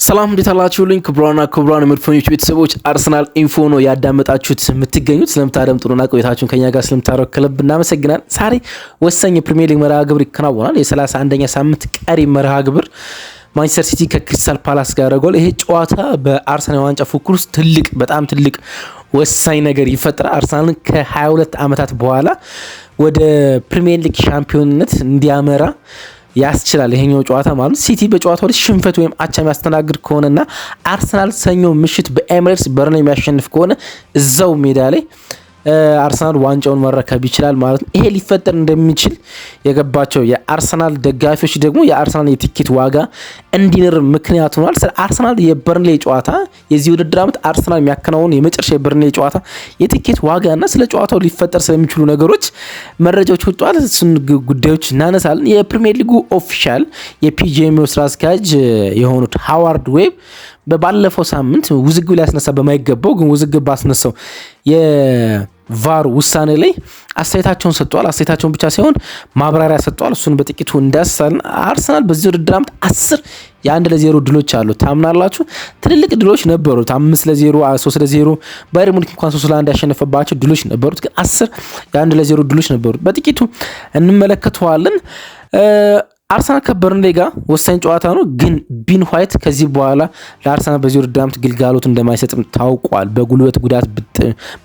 ሰላም እንዴት አላችሁልኝ? ክቡራን ምርፈኞች ቤተሰቦች አርሰናል ኢንፎ ነው ያዳመጣችሁት የምትገኙት። ስለምታደምጡና ቆይታችሁን ከኛ ጋር ስለምታደርጉ ከልብ እናመሰግናለን። ዛሬ ወሳኝ የፕሪሚየር ሊግ መርሃ ግብር ይከናወናል። የ31ኛ ሳምንት ቀሪ መርሃ ግብር ማንቸስተር ሲቲ ከክሪስታል ፓላስ ጋር ያደርጋል። ይሄ ጨዋታ በአርሰናል ዋንጫ ፉክክር ውስጥ በጣም ትልቅ ወሳኝ ነገር ይፈጥራል። አርሰናልን ከ22 ዓመታት በኋላ ወደ ፕሪሚየር ሊግ ሻምፒዮንነት እንዲያመራ ያስችላል። ይሄኛው ጨዋታ ማለት ሲቲ በጨዋታው ላይ ሽንፈት ወይም አቻ የሚያስተናግድ ከሆነና አርሰናል ሰኞ ምሽት በኤሚሬትስ በርንሌይ የሚያሸንፍ ከሆነ እዛው ሜዳ ላይ አርሰናል ዋንጫውን መረከብ ይችላል ማለት ነው። ይሄ ሊፈጠር እንደሚችል የገባቸው የአርሰናል ደጋፊዎች ደግሞ የአርሰናል የቲኬት ዋጋ እንዲንር ምክንያት ሆኗል። ስለ አርሰናል የበርንሌይ ጨዋታ የዚህ ውድድር ዓመት አርሰናል የሚያከናውኑ የመጨረሻ የበርንሌይ ጨዋታ የቲኬት ዋጋና ስለ ጨዋታው ሊፈጠር ስለሚችሉ ነገሮች መረጃዎች ወጥተዋል። እሱን ጉዳዮች እናነሳለን። የፕሪሚየር ሊጉ ኦፊሻል የፒጂኤምኤ ስራ አስኪያጅ የሆኑት ሃዋርድ ዌብ ባለፈው ሳምንት ውዝግብ ሊያስነሳ በማይገባው ግን ውዝግብ ባስነሳው የቫር ውሳኔ ላይ አስተያየታቸውን ሰጥተዋል። አስተያየታቸውን ብቻ ሳይሆን ማብራሪያ ሰጥተዋል። እሱን በጥቂቱ እንዳስሳለን። አርሰናል በዚህ ውድድር ዓመት 10 የ1-0 ድሎች አሉት። ታምናላችሁ? ትልልቅ ድሎች ነበሩት። 5-0፣ 3-0 ባየር ሙኒክ እንኳን 3-1 ያሸነፈባቸው ድሎች ነበሩት። ግን 10 የ1-0 ድሎች ነበሩት። በጥቂቱ እንመለከተዋለን። አርሰናል ከበርንሌይ ጋር ወሳኝ ጨዋታ ነው። ግን ቢን ዋይት ከዚህ በኋላ ለአርሰናል በዚህ ውድድር ዓመት ግልጋሎት እንደማይሰጥም ታውቋል። በጉልበት ጉዳት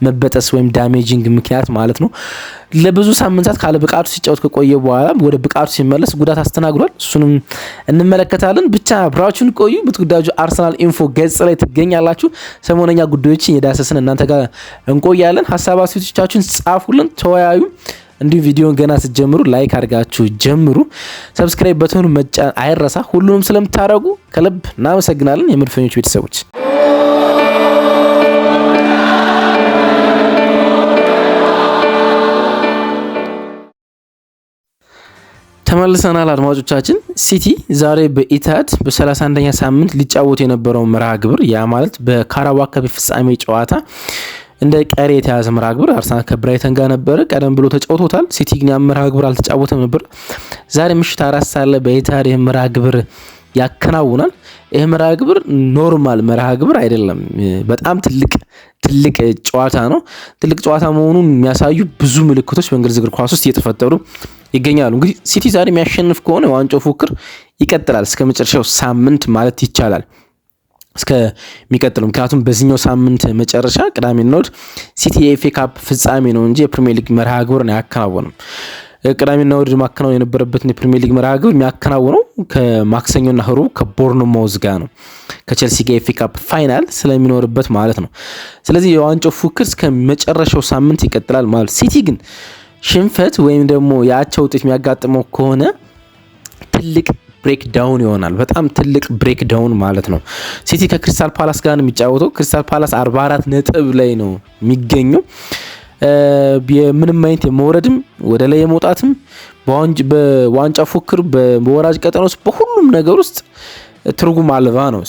መበጠስ ወይም ዳሜጂንግ ምክንያት ማለት ነው። ለብዙ ሳምንታት ካለ ብቃቱ ሲጫወት ከቆየ በኋላ ወደ ብቃቱ ሲመለስ ጉዳት አስተናግዷል። እሱንም እንመለከታለን። ብቻ አብራችሁን ቆዩ። ብትጉዳጁ አርሰናል ኢንፎ ገጽ ላይ ትገኛላችሁ። ሰሞነኛ ጉዳዮችን የዳሰስን እናንተ ጋር እንቆያለን። ሀሳብ አስተያየቶቻችሁን ጻፉልን፣ ተወያዩ። እንዲሁ ቪዲዮን ገና ስትጀምሩ ላይክ አድርጋችሁ ጀምሩ። ሰብስክራይብ በተኑ መጫን አይረሳ። ሁሉንም ስለምታደርጉ ከልብ እናመሰግናለን። የመድፈኞች ቤተሰቦች ተመልሰናል። አድማጮቻችን ሲቲ ዛሬ በኢታድ በ31ኛ ሳምንት ሊጫወቱ የነበረው መርሃ ግብር ያ ማለት በካራባኦ ካፕ ፍጻሜ ጨዋታ እንደ ቀሪ የተያዘ መርሃ ግብር አርሰናል ከብራይተን ጋር ነበረ። ቀደም ብሎ ተጫውቶታል። ሲቲ ግን መርሃ ግብር አልተጫወተም ነበር። ዛሬ ምሽት 4 ሰዓት ላይ በኢታድ መርሃ ግብር ያከናውናል። ይህ መርሃ ግብር ኖርማል መርሃ ግብር አይደለም። በጣም ትልቅ ጨዋታ ነው። ትልቅ ጨዋታ መሆኑን የሚያሳዩ ብዙ ምልክቶች በእንግሊዝ እግር ኳስ ውስጥ እየተፈጠሩ ይገኛሉ። እንግዲህ ሲቲ ዛሬ የሚያሸንፍ ከሆነ የዋንጫው ፉክክር ይቀጥላል እስከ መጨረሻው ሳምንት ማለት ይቻላል እስከሚቀጥለው። ምክንያቱም በዚህኛው ሳምንት መጨረሻ ቅዳሜና እሁድ ሲቲ የኤፍኤ ካፕ ፍጻሜ ነው እንጂ የፕሪሚየር ሊግ መርሃ ግብርን አያከናውንም። ቅዳሜና እሁድ ማከናወን የነበረበትን የፕሪሚየር ሊግ መርሃ ግብር የሚያከናውነው ከማክሰኞና ሮብ ከቦርንማውዝ ጋር ነው። ከቼልሲ ጋር የኤፍኤ ካፕ ፋይናል ስለሚኖርበት ማለት ነው። ስለዚህ የዋንጫው ፉክክር እስከ መጨረሻው ሳምንት ይቀጥላል ማለት። ሲቲ ግን ሽንፈት ወይም ደግሞ የአቻ ውጤት የሚያጋጥመው ከሆነ ትልቅ ብሬክ ዳውን ይሆናል። በጣም ትልቅ ብሬክ ዳውን ማለት ነው። ሲቲ ከክሪስታል ፓላስ ጋር ነው የሚጫወተው። ክሪስታል ፓላስ 44 ነጥብ ላይ ነው የሚገኘው። የምንም አይነት የመውረድም ወደ ላይ የመውጣትም በዋንጫ ፉክክር በወራጅ ቀጠና ውስጥ በሁሉም ነገር ውስጥ ትርጉም አልባ ነው።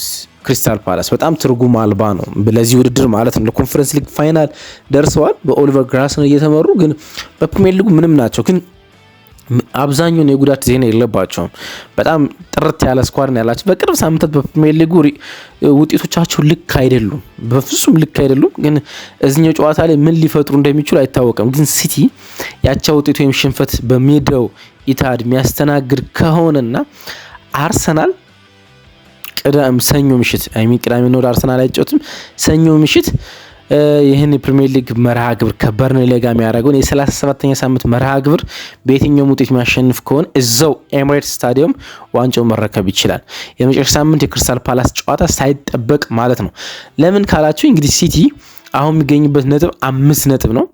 ክሪስታል ፓላስ በጣም ትርጉም አልባ ነው ለዚህ ውድድር ማለት ነው። ለኮንፈረንስ ሊግ ፋይናል ደርሰዋል በኦሊቨር ግራስነር እየተመሩ፣ ግን በፕሪሚየር ሊጉ ምንም ናቸው። ግን አብዛኛውን የጉዳት ዜና የለባቸውም። በጣም ጥርት ያለ ስኳድ ነው ያላቸው። በቅርብ ሳምንታት በፕሪሚየር ሊጉ ውጤቶቻቸው ልክ አይደሉም፣ በፍጹም ልክ አይደሉም። ግን እዚህኛው ጨዋታ ላይ ምን ሊፈጥሩ እንደሚችሉ አይታወቅም። ግን ሲቲ ያቻ ውጤት ወይም ሽንፈት በሜዳው ኢታድ የሚያስተናግድ ከሆነና አርሰናል ሰኞ ምሽት ቅዳሜና እሁድ አርሰናል አይጫወትም። ሰኞ ምሽት ይህን የፕሪሚየር ሊግ መርሃ ግብር ከበርንሌይ ጋር የሚያደርገውን የ37ኛ ሳምንት መርሃ ግብር በየትኛውም ውጤት የሚያሸንፍ ከሆነ እዛው ኤሚሬትስ ስታዲየም ዋንጫው መረከብ ይችላል። የመጨረሻ ሳምንት የክሪስታል ፓላስ ጨዋታ ሳይጠበቅ ማለት ነው። ለምን ካላችሁ እንግዲህ ሲቲ አሁን የሚገኝበት ነጥብ 5 ነጥብ ነው።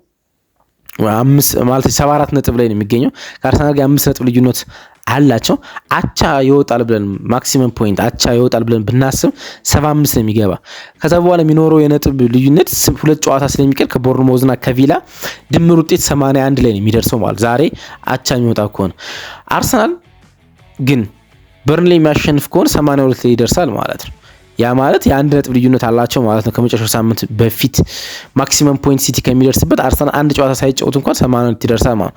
74 ነጥብ ላይ ነው የሚገኘው። ከአርሰናል ጋር 5 ነጥብ ልዩነት አላቸው። አቻ ይወጣል ብለን ማክሲመም ፖይንት አቻ ይወጣል ብለን ብናስብ 75 ነው የሚገባ። ከዛ በኋላ የሚኖረው የነጥብ ልዩነት 2 ጨዋታ ስለሚቀር ከቦርንማውዝና ከቪላ ድምር ውጤት 81 ላይ ነው የሚደርሰው ማለት ዛሬ አቻ የሚወጣ ከሆነ። አርሰናል ግን በርንሌይ የሚያሸንፍ ከሆነ 82 ላይ ይደርሳል ማለት ነው። ያ ማለት የአንድ ነጥብ ልዩነት አላቸው ማለት ነው። ከመጨረሻው ሳምንት በፊት ማክሲመም ፖይንት ሲቲ ከሚደርስበት አርሰናል አንድ ጨዋታ ሳይጫወት እንኳን 82 ይደርሳል ማለት።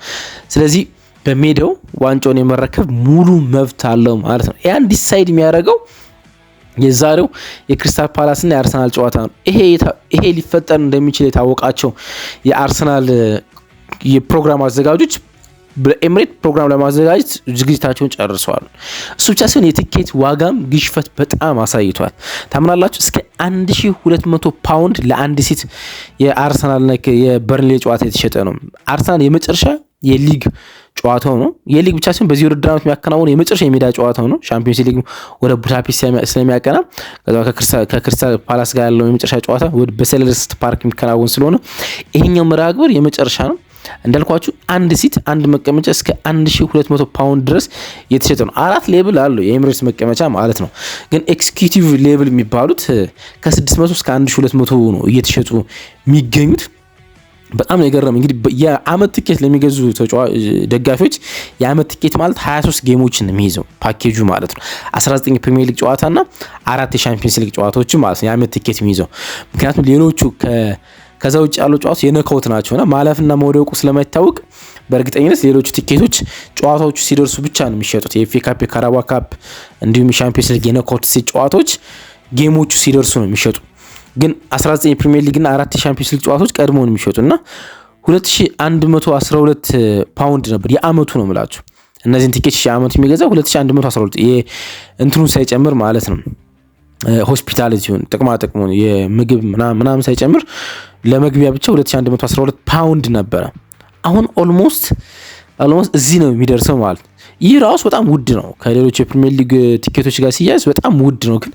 ስለዚህ በሜዳው ዋንጫውን የመረከብ ሙሉ መብት አለው ማለት ነው። ያን ዲሳይድ የሚያደርገው የዛሬው የክሪስታል ፓላስ እና የአርሰናል ጨዋታ ነው። ይሄ ሊፈጠር እንደሚችል የታወቃቸው የአርሰናል የፕሮግራም አዘጋጆች በኤምሬት ፕሮግራም ለማዘጋጀት ዝግጅታቸውን ጨርሰዋል። እሱ ብቻ ሲሆን የትኬት ዋጋም ግሽፈት በጣም አሳይቷል። ታምናላችሁ? እስከ 1200 ፓውንድ ለአንድ ሲት የአርሰናልና የበርንሌ ጨዋታ የተሸጠ ነው። አርሰናል የመጨረሻ የሊግ ጨዋታው ነው። የሊግ ብቻ ሲሆን በዚህ ውድድር ዓመት የሚያከናውነው የመጨረሻ የሜዳ ጨዋታው ነው። ሻምፒዮንስ ሊግ ወደ ቡዳፔስት ስለሚያቀና ከክሪስታል ፓላስ ጋር ያለው የመጨረሻ ጨዋታ በሴልኸርስት ፓርክ የሚከናወን ስለሆነ ይሄኛው መርሃ ግብር የመጨረሻ ነው። እንዳልኳችሁ አንድ ሲት አንድ መቀመጫ እስከ 1200 ፓውንድ ድረስ የተሸጠ ነው። 4 ሌብል አለው የኤምሬትስ መቀመጫ ማለት ነው። ግን ኤክስኪዩቲቭ ሌብል የሚባሉት ከ600 እስከ 1200 ነው እየተሸጡ የሚገኙት። በጣም የገረመ እንግዲህ የአመት ትኬት ለሚገዙ ደጋፊዎች የአመት ትኬት ማለት 23 ጌሞችን ነው የሚይዘው ፓኬጁ ማለት ነው። 19 ፕሪሚየር ሊግ ጨዋታና 4 የሻምፒዮንስ ሊግ ጨዋታዎች ማለት ነው የአመት ትኬት የሚይዘው። ምክንያቱም ሌሎቹ ከዛ ውጭ ያሉ ጨዋታዎች የነካውት ናቸውና ማለፍና መውደቁ ስለማይታወቅ በእርግጠኝነት ሌሎቹ ቲኬቶች ጨዋታዎቹ ሲደርሱ ብቻ ነው የሚሸጡት። የኤፍኤ ካፕ፣ የካራባ ካፕ እንዲሁም የሻምፒዮንስ ሊግ የነካውት ጨዋታዎች ጌሞቹ ሲደርሱ ነው የሚሸጡ። ግን 19 ፕሪሚየር ሊግ እና 4 የሻምፒዮንስ ሊግ ጨዋታዎች ቀድሞ ነው የሚሸጡና 2112 ፓውንድ ነበር የአመቱ ነው የምላችሁ። እነዚህን ቲኬቶች የአመቱ የሚገዛው 2112 እንትኑን ሳይጨምር ማለት ነው። ሆስፒታሊቲውን ጥቅሙን የምግብ ምናምን ሳይጨምር ለመግቢያ ብቻ 2112 ፓውንድ ነበረ። አሁን ኦልሞስት እዚህ ነው የሚደርሰው ማለት ነው። ይህ ራሱ በጣም ውድ ነው። ከሌሎች የፕሪሚየር ሊግ ቲኬቶች ጋር ሲያዝ በጣም ውድ ነው። ግን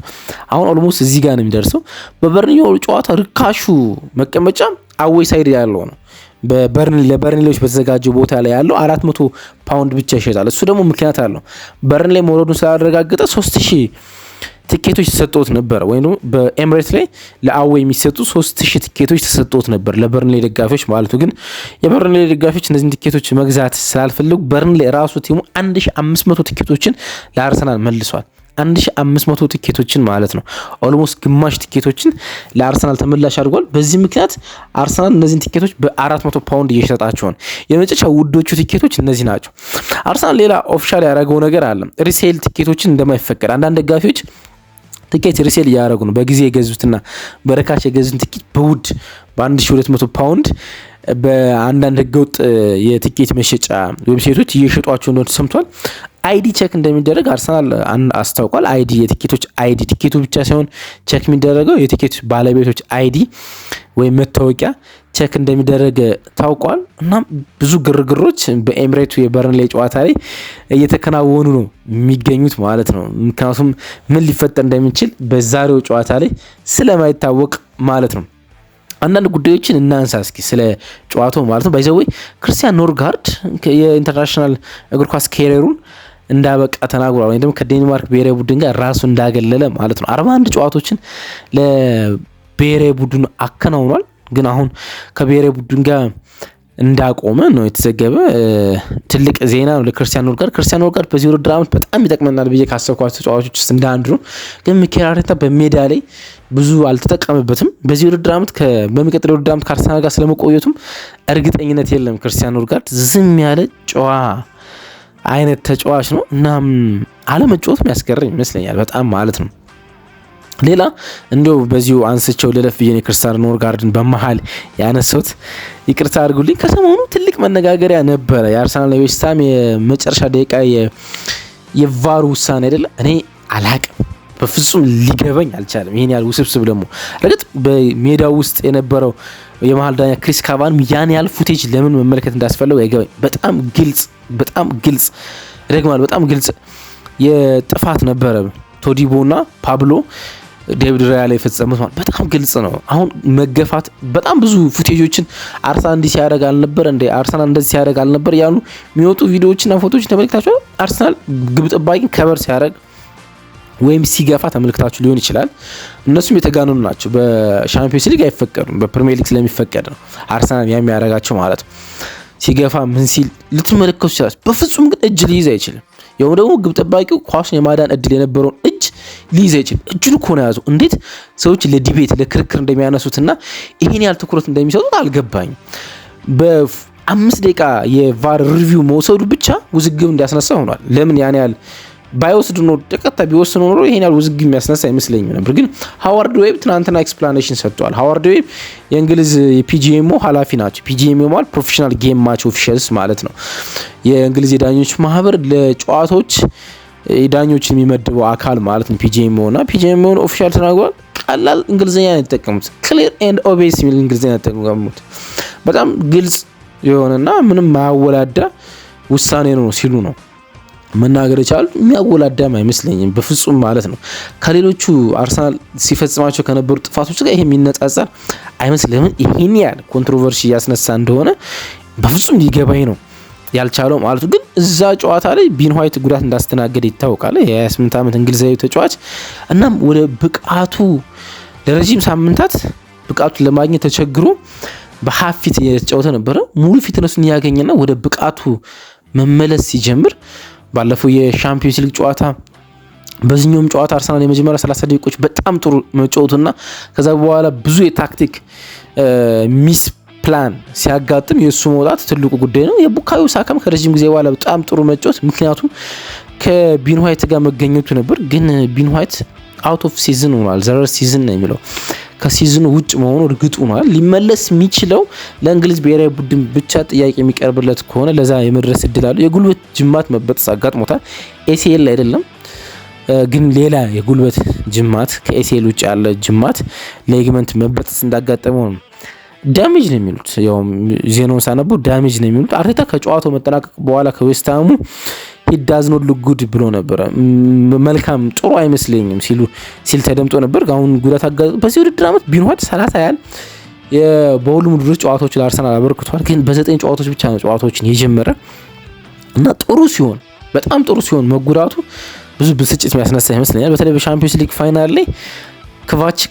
አሁን ኦልሞስት እዚህ ጋር ነው የሚደርሰው። በበርንሌው ጨዋታ ርካሹ መቀመጫ አዌይ ሳይድ ያለው ነው። ለበርንሌዎች በተዘጋጀው ቦታ ላይ ያለው 400 ፓውንድ ብቻ ይሸጣል። እሱ ደግሞ ምክንያት አለው። በርንሌ መውረዱን ስላደረጋገጠ 3000 ቲኬቶች ተሰጥቶት ነበር። ወይም ደግሞ በኤምሬት ላይ ለአዌይ የሚሰጡ 3000 ቲኬቶች ተሰጥቶት ነበር ለበርንሌ ደጋፊዎች ማለት ነው። ግን የበርንሌ ደጋፊዎች እነዚህን ቲኬቶች መግዛት ስላልፈለጉ በርንሌ ራሱ ቲሙ 1500 ቲኬቶችን ለአርሰናል መልሷል። 1500 ቲኬቶችን ማለት ነው። ኦልሞስት ግማሽ ቲኬቶችን ለአርሰናል ተመላሽ አድርጓል። በዚህ ምክንያት አርሰናል እነዚህን ቲኬቶች በ400 ፓውንድ እየሸጣቸው ነው። የመጨረሻ ውዶቹ ቲኬቶች እነዚህ ናቸው። አርሰናል ሌላ ኦፊሻል ያደረገው ነገር አለ። ሪሴል ቲኬቶችን እንደማይፈቀድ አንዳንድ ደጋፊዎች ቲኬት ሪሴል እያደረጉ ነው። በጊዜ የገዙትና በርካሽ የገዙትን ቲኬት በውድ በ1200 ፓውንድ በአንዳንድ ህገወጥ የቲኬት መሸጫ ዌብሳይቶች እየሸጧቸው እንደሆነ ተሰምቷል። አይዲ ቼክ እንደሚደረግ አርሰናል አስታውቋል። አይዲ የቲኬቶች አይዲ ቲኬቱ ብቻ ሳይሆን ቼክ የሚደረገው የቲኬት ባለቤቶች አይዲ ወይም መታወቂያ ቼክ እንደሚደረግ ታውቋል። እና ብዙ ግርግሮች በኤምሬቱ የበርንሌ ጨዋታ ላይ እየተከናወኑ ነው የሚገኙት ማለት ነው። ምክንያቱም ምን ሊፈጠር እንደሚችል በዛሬው ጨዋታ ላይ ስለማይታወቅ ማለት ነው። አንዳንድ ጉዳዮችን እናንሳ እስኪ ስለ ጨዋታው ማለት ነው። ባይዘዌ ክርስቲያን ኖርጋርድ የኢንተርናሽናል እግር ኳስ ካሪየሩን እንዳበቃ ተናግሯል። ወይም ደግሞ ከዴንማርክ ብሔራዊ ቡድን ጋር ራሱ እንዳገለለ ማለት ነው። 41 ጨዋታዎችን ለብሔራዊ ቡድኑ አከናውኗል። ግን አሁን ከብሔራዊ ቡድን ጋር እንዳቆመ ነው የተዘገበ። ትልቅ ዜና ነው ለክርስቲያን ኖርጋርድ። ክርስቲያን ኖርጋርድ በዚህ ውድድር ዓመት በጣም ይጠቅመናል ብዬ ካሰብኳቸው ተጫዋቾች ውስጥ እንደ አንዱ ነው። ግን ሚኬል አርቴታ በሜዳ ላይ ብዙ አልተጠቀመበትም። በዚህ ውድድር ዓመት በሚቀጥለው ውድድር ዓመት ከአርሰናል ጋር ስለመቆየቱም እርግጠኝነት የለም። ክርስቲያን ኖርጋርድ ዝም ያለ ጨዋ አይነት ተጫዋች ነው እና አለመጫወቱም ያስገርም ይመስለኛል በጣም ማለት ነው። ሌላ እንዲያው በዚሁ አንስቸው ልለፍ ብዬ ክርስቲያን ኖርጋርድን በመሃል ያነሳሁት ይቅርታ አድርጉልኝ። ከሰሞኑ ትልቅ መነጋገሪያ ነበረ የአርሰናል ዌስት ሃም የመጨረሻ ደቂቃ የቫር ውሳኔ አይደለ? እኔ አላቅም በፍጹም ሊገበኝ አልቻለም። ይሄን ያህል ውስብስብ ደግሞ ረግጥ በሜዳው ውስጥ የነበረው የመሃል ዳኛ ክሪስ ካቫን ያን ያህል ፉቴጅ ለምን መመልከት እንዳስፈለገው አይገባኝ። በጣም ግልጽ ደግማል። በጣም ግልጽ የጥፋት ነበረ። ቶዲቦና ፓብሎ ዴቪድ ራያ ላይ የፈጸሙት ማለት በጣም ግልጽ ነው። አሁን መገፋት በጣም ብዙ ፉቴጆችን አርሰናል እንዲህ ሲያደርግ አልነበር እንደ አርሰናል እንደዚህ ሲያደርግ አልነበር ያሉ የሚወጡ ቪዲዮዎችና ፎቶዎች ተመልክታችሁ አርሰናል ግብ ጠባቂን ከበር ሲያደርግ ወይም ሲገፋ ተመልክታችሁ ሊሆን ይችላል። እነሱም የተጋነኑ ናቸው። በሻምፒዮንስ ሊግ አይፈቀዱም። በፕሪሚየር ሊግ ስለሚፈቀድ ነው አርሰናል የሚያደርጋቸው ማለት ነው። ሲገፋ ምን ሲል ልትመለከቱ ይችላል። በፍጹም ግን እጅ ሊይዝ አይችልም። ያው ደግሞ ግብ ጠባቂው ኳሱን የማዳን እድል የነበረውን እጅ ሊይዝ አይችልም። እጁን እኮ ነው ያዘው። እንዴት ሰዎች ለዲቤት ለክርክር እንደሚያነሱትና ይሄን ያህል ትኩረት እንደሚሰጡት አልገባኝም። በ5 ደቂቃ የቫር ሪቪው መውሰዱ ብቻ ውዝግብ እንዲያስነሳ ሆኗል። ለምን ያን ያህል ባይወስድ ነው ተቀጣ ቢወስድ ነው ይሄን ያህል ውዝግብ የሚያስነሳ አይመስለኝም ነበር። ግን ሃዋርድ ዌብ ትናንትና ኤክስፕላኔሽን ሰጥቷል። ሃዋርድ ዌብ የእንግሊዝ የፒጂኤምኦ ኃላፊ ናቸው። ፒጂኤምኦ ማለት ፕሮፌሽናል ጌም ማች ኦፊሻልስ ማለት ነው። የእንግሊዝ የዳኞች ማህበር ለጨዋታዎች የዳኞችን የሚመድበው አካል ማለት ነው ፒጂኤምኦ እና ፒጂኤምኦ ኦፊሻል ተናግሯል። ቀላል እንግሊዝኛ ነው የተጠቀሙት። ክሊር ኤንድ ኦቤስ የሚል እንግሊዝኛ ነው የተጠቀሙት። በጣም ግልጽ የሆነና ምንም ማያወላዳ ውሳኔ ነው ሲሉ ነው መናገር ይቻላል። የሚያወላዳም አይመስለኝም በፍጹም ማለት ነው። ከሌሎቹ አርሰናል ሲፈጽማቸው ከነበሩ ጥፋቶች ጋር ይሄ የሚነጻጸር አይመስልም። ይሄን ያህል ኮንትሮቨርሲ ያስነሳ እንደሆነ በፍጹም ሊገባኝ ነው ያልቻለው ማለት ነው። ግን እዛ ጨዋታ ላይ ቢን ዋይት ጉዳት እንዳስተናገደ ይታወቃል። የ28 ዓመት እንግሊዛዊ ተጫዋች እናም ወደ ብቃቱ ለረጅም ሳምንታት ብቃቱን ለማግኘት ተቸግሮ በሃፍ ፊት እየተጫወተ ነበረ። ሙሉ ፊትነሱን ያገኘና ወደ ብቃቱ መመለስ ሲጀምር ባለፈው የሻምፒዮንስ ሊግ ጨዋታ በዚህኛውም ጨዋታ አርሰናል የመጀመሪያ 30 ደቂቃዎች በጣም ጥሩ መጫወቱና ከዛ በኋላ ብዙ የታክቲክ ሚስ ፕላን ሲያጋጥም የሱ መውጣት ትልቁ ጉዳይ ነው። የቡካዮ ሳካም ከረጅም ጊዜ በኋላ በጣም ጥሩ መጫወት ምክንያቱም ከቢን ዋይት ጋር መገኘቱ ነበር። ግን ቢን ዋይት አውት ኦፍ ሲዝን ሆኗል። ዘረር ሲዝን ነው የሚለው ከሲዝኑ ውጭ መሆኑ እርግጥ ሆኗል። ሊመለስ የሚችለው ለእንግሊዝ ብሔራዊ ቡድን ብቻ ጥያቄ የሚቀርብለት ከሆነ ለዛ የመድረስ እድል አለው። የጉልበት ጅማት መበጠስ አጋጥሞታል። ኤሲኤል አይደለም ግን ሌላ የጉልበት ጅማት ከኤሲኤል ውጭ ያለ ጅማት ሌግመንት መበጠስ እንዳጋጠመው ነው ዳሜጅ ነው የሚሉት። ያው ዜናውን ሳነበው ዳሜጅ ነው የሚሉት። አርቴታ ከጨዋታው መጠናቀቅ በኋላ ከዌስትሃሙ ሂዳዝ ኖት ሉክ ጉድ ብሎ ነበር። መልካም ጥሩ አይመስለኝም ሲል ተደምጦ ነበር። አሁን ጉዳት አጋጥሞ በዚህ ውድድር ዓመት ቢን ዋይት 30 ያህል በሁሉም ውድድሮች ጨዋታዎች ለአርሰናል አበርክቷል። ግን በ9 ጨዋታዎች ብቻ ነው ጨዋታዎችን የጀመረ እና ጥሩ ሲሆን በጣም ጥሩ ሲሆን መጉዳቱ ብዙ ብስጭት የሚያስነሳ ይመስለኛል። በተለይ በሻምፒዮንስ ሊግ ፋይናል ላይ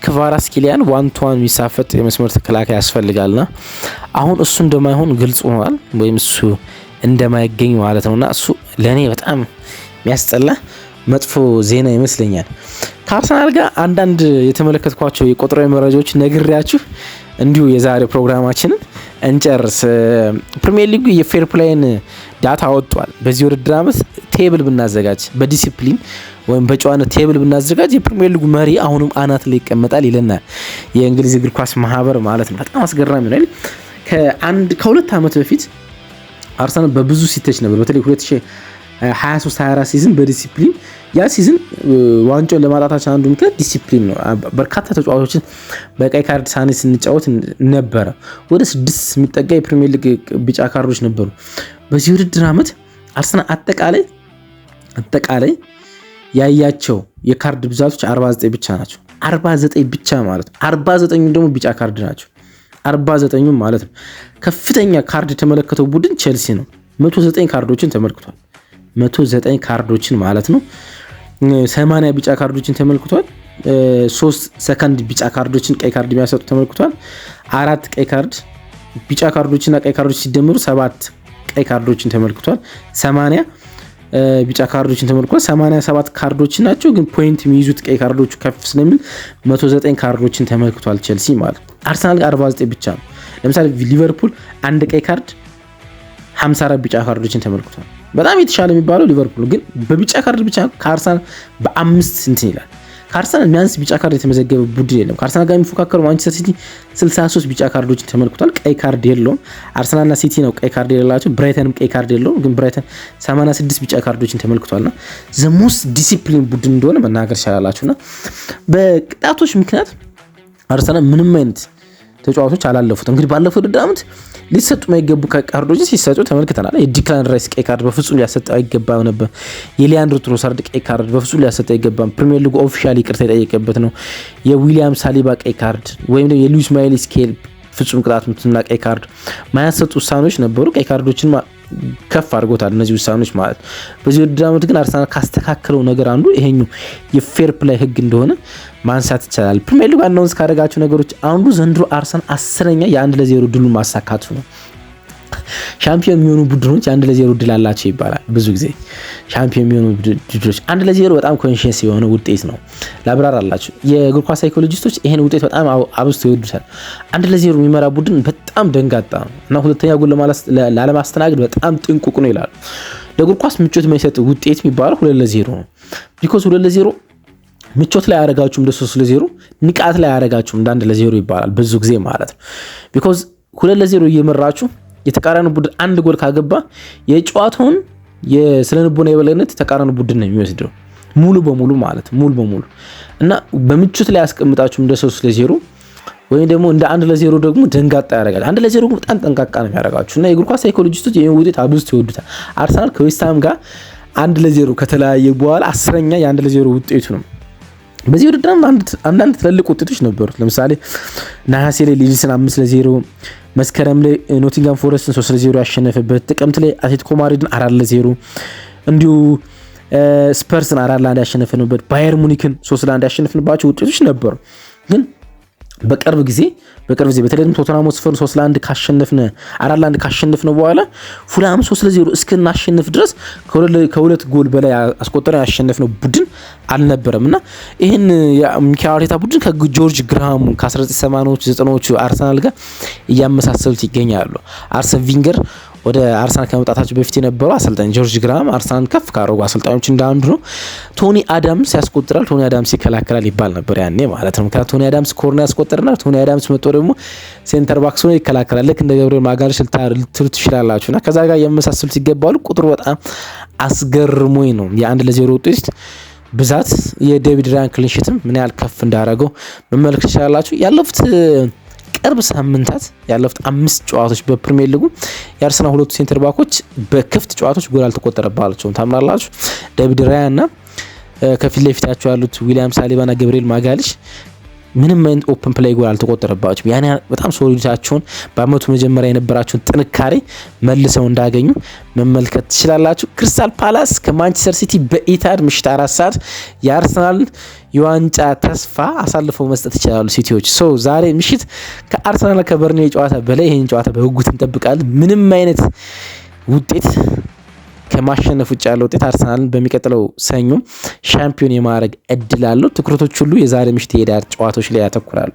ክቫራትስኬሊያን ዋን ቱ ዋን የሚሳፈጥ የመስመር ተከላካይ ያስፈልጋልና አሁን እሱ እንደማይሆን ግልጽ ሆኗል፣ ወይም እሱ እንደማይገኝ ማለት ነውና እሱ ለኔ በጣም የሚያስጠላ መጥፎ ዜና ይመስለኛል። ከአርሰናል ጋር አንዳንድ የተመለከትኳቸው የቁጥራዊ መረጃዎች ነግሬያችሁ እንዲሁ የዛሬ ፕሮግራማችንን እንጨርስ። ፕሪሚየር ሊጉ የፌር ፕሌይን ዳታ ወጥቷል። በዚህ ውድድር ዓመት ቴብል ብናዘጋጅ በዲሲፕሊን ወይም በጨዋነት ቴብል ብናዘጋጅ የፕሪሚየር ሊጉ መሪ አሁንም አናት ላይ ይቀመጣል ይለናል የእንግሊዝ እግር ኳስ ማህበር ማለት ነው። በጣም አስገራሚ ነው። ከሁለት ዓመት በፊት አርሰናል በብዙ ሲተች ነበር። በተለይ 2023-24 ሲዝን በዲሲፕሊን ያ ሲዝን ዋንጫውን ለማጣታችን አንዱ ምክንያት ዲሲፕሊን ነው። በርካታ ተጫዋቾችን በቀይ ካርድ ሳኔ ስንጫወት ነበረ። ወደ 6 የሚጠጋ የፕሪሚየር ሊግ ቢጫ ካርዶች ነበሩ። በዚህ ውድድር ዓመት አርሰናል አጠቃላይ ያያቸው የካርድ ብዛቶች 49 ብቻ ናቸው። 49 ብቻ ማለት ነው። 49ኙ ደግሞ ቢጫ ካርድ ናቸው። 49ኙም ማለት ነው። ከፍተኛ ካርድ የተመለከተው ቡድን ቼልሲ ነው። 109 ካርዶችን ተመልክቷል። 109 ካርዶችን ማለት ነው። 80 ቢጫ ካርዶችን ተመልክቷል። 3 ሰከንድ ቢጫ ካርዶችን ቀይ ካርድ የሚያሰጡ ተመልክቷል። 4 ቀይ ካርድ ቢጫ ካርዶችና ቀይ ካርዶች ሲደመሩ 7 ቀይ ካርዶችን ተመልክቷል። 80 ቢጫ ካርዶችን ተመልክቷል። 87 ካርዶች ናቸው፣ ግን ፖይንት የሚይዙት ቀይ ካርዶቹ ከፍ ስለሚል 109 ካርዶችን ተመልክቷል ቼልሲ ማለት። አርሰናል ጋር 49 ብቻ ነው። ለምሳሌ ሊቨርፑል አንድ ቀይ ካርድ 54 ቢጫ ካርዶችን ተመልክቷል። በጣም የተሻለ የሚባለው ሊቨርፑል ግን በቢጫ ካርድ ብቻ ከአርሰናል በ5 እንትን ይላል። ከአርሰናል ሚያንስ ቢጫ ካርድ የተመዘገበ ቡድን የለም። ከአርሰናል ጋር የሚፎካከረው ማንቸስተር ሲቲ 63 ቢጫ ካርዶችን ተመልክቷል። ቀይ ካርድ የለውም። አርሰናልና ሲቲ ነው ቀይ ካርድ የሌላቸው። ብራይተንም ቀይ ካርድ የለውም፣ ግን ብራይተን 86 ቢጫ ካርዶችን ተመልክቷልና ዘሞስ ዲሲፕሊን ቡድን እንደሆነ መናገር ይቻላላችሁና በቅጣቶች ምክንያት አርሰናል ምንም አይነት ተጫዋቾች አላለፉት። እንግዲህ ባለፈው ውድድር ዓመት ሊሰጡ የማይገቡ ካርዶችን ሲሰጡ ተመልክተናል። የዲክላን ራይስ ቀይ ካርድ በፍጹም ሊያሰጠው አይገባም ነበር። የሊያንድሮ ትሮሳርድ ቀይ ካርድ በፍጹም ሊያሰጠው አይገባም። ፕሪሚየር ሊግ ኦፊሻሊ ይቅርታ የጠየቀበት ነው። የዊሊያም ሳሊባ ቀይ ካርድ ወይም ደግሞ የሉዊስ ማይሊ ስኬል ፍጹም ቅጣት ምትና ቀይ ካርድ ማያሰጡ ውሳኔዎች ነበሩ። ቀይ ካርዶችን ከፍ አድርጎታል እነዚህ ውሳኔዎች ማለት። በዚህ ውድድር ዓመት ግን አርሰናል ካስተካከለው ነገር አንዱ ይሄኛው የፌር ፕሌይ ህግ እንደሆነ ማንሳት ይቻላል። ፕሪሚየር ሊግ አናውንስ ካደረጋቸው ነገሮች አንዱ ዘንድሮ አርሰናል 10ኛ የ1-0 ድሉን ማሳካቱ ነው። ሻምፒዮን የሚሆኑ ቡድኖች 1-0 ድል አላቸው ይባላል። ብዙ ጊዜ ሻምፒዮን የሚሆኑ ቡድኖች 1-0 በጣም ኮንሺየስ የሆነ ውጤት ነው። ላብራር አላቸው የእግር ኳስ ሳይኮሎጂስቶች ይሄን ውጤት በጣም አብዝተው ይወዱታል። 1-0 የሚመራ ቡድን በጣም ደንጋጣ ነው እና ሁለተኛ ጎል ላለማስተናገድ በጣም ጥንቁቅ ነው ይላሉ። ለእግር ኳስ ምቾት የማይሰጥ ውጤት የሚባለው 2-0 ነው። ቢኮዝ 2-0 ምቾት ላይ ያደረጋችሁም እንደ 3-0 ንቃት ላይ ያደረጋችሁም እንደ 1-0 ይባላል ብዙ ጊዜ ማለት ነው። ቢኮዝ 2-0 እየመራችሁ የተቃራኒ ቡድን አንድ ጎል ካገባ የጨዋታውን የስነልቦና የበላይነት የተቃራኒ ቡድን ነው የሚወስደው ሙሉ በሙሉ ማለት ሙሉ በሙሉ እና በምቾት ላይ ያስቀምጣችሁ እንደ 3-0 ወይም ደግሞ እንደ 1-0 ደግሞ ደንጋጣ ያደርጋል። 1-0 በጣም ጠንቃቃ ነው የሚያደርጋችሁ እና የእግር ኳስ ሳይኮሎጂስቶች ይሄን ውጤት አብዝተው ይወዱታል። አርሰናል ከዌስትሃም ጋር 1-0 ከተለያየ በኋላ 10ኛ የ1-0 ውጤቱ ነው። በዚህ ውድድር አንዳንድ ትልልቅ ውጤቶች ነበሩት። ለምሳሌ ነሐሴ ላይ ሊድስን 5-0፣ መስከረም ላይ ኖቲንጋም ፎረስትን 3-0 ያሸነፈበት፣ ጥቅምት ላይ አትሌቲኮ ማድሪድን 4-0 እንዲሁ ስፐርስን 4-1 ያሸነፈንበት፣ ባየር ሙኒክን 3-1 ያሸነፍንባቸው ውጤቶች ነበሩ። ግን በቅርብ ጊዜ በተለይም ቶተንሃም ሆትስፐርን 3-1 ካሸነፍነ 4-1 ካሸነፍነ በኋላ ፉልሃም 3-0 እስከናሸንፍ ድረስ ከሁለት ጎል በላይ አስቆጠረን ያሸነፍነው ቡድን አልነበረም እና ይህን የሚካኤል አርቴታ ቡድን ከጆርጅ ግራሃም ከ1980ዎቹ 90ዎቹ አርሰናል ጋር እያመሳሰሉት ይገኛሉ። አርሰን ቪንገር ወደ አርሰናል ከመምጣታቸው በፊት የነበረው አሰልጣኝ ጆርጅ ግራሃም አርሰናል ከፍ ካደረጉ አሰልጣኞች እንዳንዱ ነው። ቶኒ አዳምስ ያስቆጥራል፣ ቶኒ አዳምስ ይከላከላል ይባል ነበር ያኔ ማለት ነው። ምክንያቱም ቶኒ አዳምስ ኮርነር ያስቆጥርና ቶኒ አዳምስ መጥቶ ደግሞ ሴንተር ባክስ ሆኖ ይከላከላል። ልክ እንደ ገብርኤል ማጋለሽ ልትሉ ትችላላችሁና ከዛ ጋር የመሳሰሉት ይገባሉ። ቁጥሩ በጣም አስገርሞኝ ነው የ1-0 ውጤት ብዛት የዴቪድ ራያን ክሊንሺትም ምን ያህል ከፍ እንዳደረገው መመልከት ትችላላችሁ። ያለፉት ቅርብ ሳምንታት ያለፉት 5 ጨዋታዎች በፕሪሚየር ሊጉ የአርሰናል ሁለቱ ሴንተር ባኮች በክፍት ጨዋታዎች ጎል አልተቆጠረባቸውም። ታምናላችሁ? ዴቪድ ራያ እና ከፊት ለፊታቸው ያሉት ዊሊያም ሳሊባ እና ገብርኤል ማጋለሽ ምንም አይነት ኦፕን ፕሌይ ጎል አልተቆጠረባቸውም። ያኔ በጣም ሶሊዳቸውን በአመቱ መጀመሪያ የነበራቸውን ጥንካሬ መልሰው እንዳገኙ መመልከት ትችላላችሁ። ክሪስታል ፓላስ ከማንቸስተር ሲቲ በኢታድ ምሽት 4 ሰዓት የአርሰናል የዋንጫ ተስፋ አሳልፈው መስጠት ይችላሉ ሲቲዎች። ዛሬ ምሽት ከአርሰናል ከበርንሌ ጨዋታ በላይ ይሄን ጨዋታ በጉጉት እንጠብቃለን። ምንም አይነት ውጤት ከማሸነፍ ውጭ ያለው ውጤት አርሰናልን በሚቀጥለው ሰኞ ሻምፒዮን የማድረግ እድል አለው። ትኩረቶች ሁሉ የዛሬ ምሽት የዳር ጨዋታዎች ላይ ያተኩራሉ።